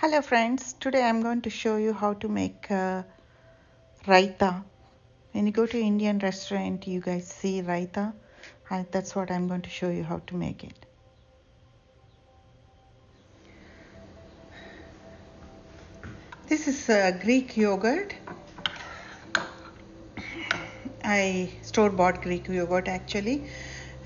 Hello friends, today I'm going to show you how to make Raitha. When you go to Indian restaurant, you guys see Raitha. That's what I'm going to show you how to make it. This is Greek yogurt. I store-bought Greek yogurt actually.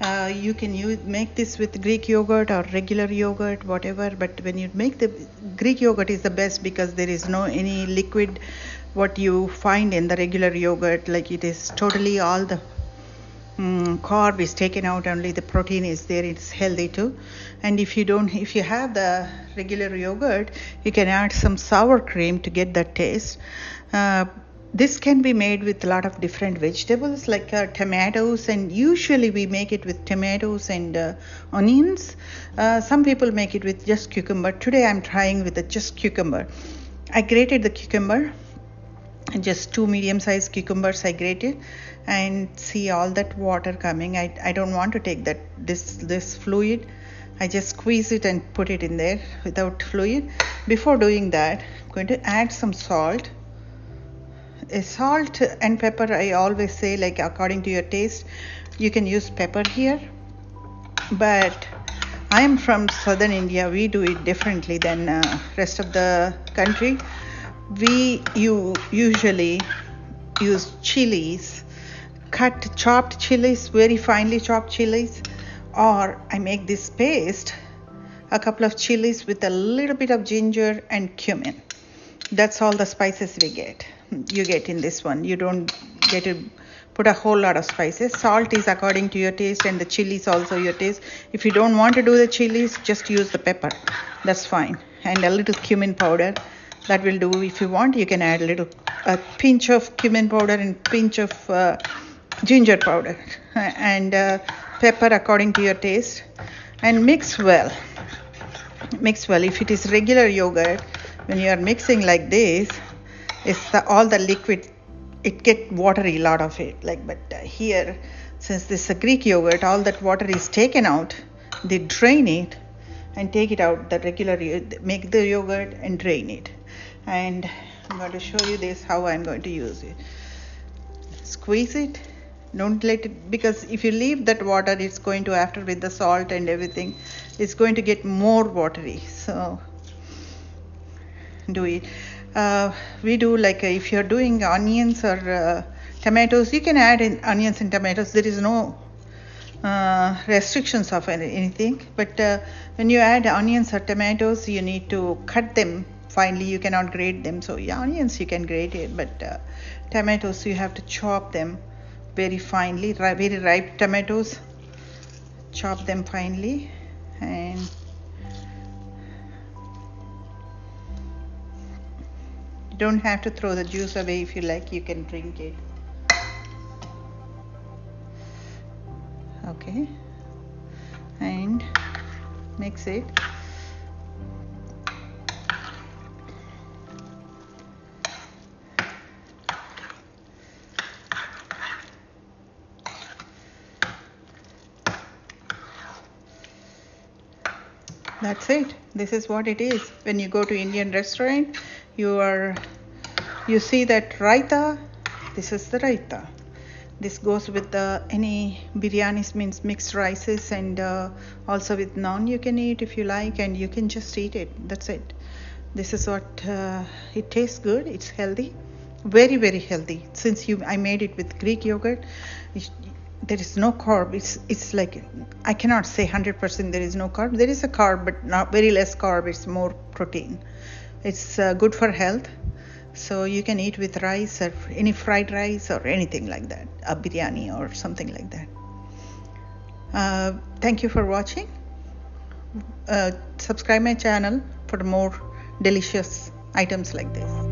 You can make this with Greek yogurt or regular yogurt, whatever. But when you make the Greek yogurt is the best because there is no any liquid what you find in the regular yogurt. Like it is totally all the carb is taken out, only the protein is there. It's healthy too. And if you have the regular yogurt, you can add some sour cream to get that taste. This can be made with a lot of different vegetables like tomatoes, and usually we make it with tomatoes and onions. Some people make it with just cucumber. Today I'm trying with just cucumber. I grated the cucumber, just 2 medium-sized cucumbers I grated, and see all that water coming. I don't want to take this fluid. I just squeeze it and put it in there without fluid. Before doing that, I'm going to add some salt. Salt and pepper, I always say, like according to your taste. You can use pepper here, but I am from southern India. We do it differently than rest of the country. We usually use chilies, chopped chilies, very finely chopped chilies, or I make this paste, a couple of chilies with a little bit of ginger and cumin. That's all the spices you get in this one. You don't get to put a whole lot of spices. Salt is according to your taste, and the chilies also your taste. If you don't want to do the chilies, just use the pepper. That's fine. And a little cumin powder. That will do. If you want, you can add a pinch of cumin powder and pinch of ginger powder and pepper according to your taste, and mix well. If it is regular yogurt, when you are mixing like this, all the liquid, it get watery, a lot of it. But here, since this is a Greek yogurt, all that water is taken out. They drain it and take it out. Make the yogurt and drain it. And I'm going to show you this how I'm going to use it. Squeeze it. Don't let it, because if you leave that water, it's going to, after with the salt and everything, it's going to get more watery. So do it. We do if you're doing onions or tomatoes, you can add in onions and tomatoes. There is no restrictions of anything. But when you add onions or tomatoes, you need to cut them finely. You cannot grate them. So yeah, onions you can grate it, but tomatoes you have to chop them very finely. Very ripe tomatoes, chop them finely, and you don't have to throw the juice away. If you like, you can drink it. Okay, and mix it. That's it. This is what it is. When you go to Indian restaurant, you see that Raitha. This is the Raitha. This goes with any biryanis, means mixed rices, and also with naan you can eat if you like, and you can just eat it. That's it. This is what it tastes good. It's healthy, very very healthy. Since I made it with Greek yogurt, there is no carb. It's like, I cannot say 100% there is no carb. There is a carb, but not very less carb. It's more protein. It's good for health. So you can eat with rice or any fried rice or anything like that, a biryani or something like that. Thank you for watching. Subscribe my channel for more delicious items like this.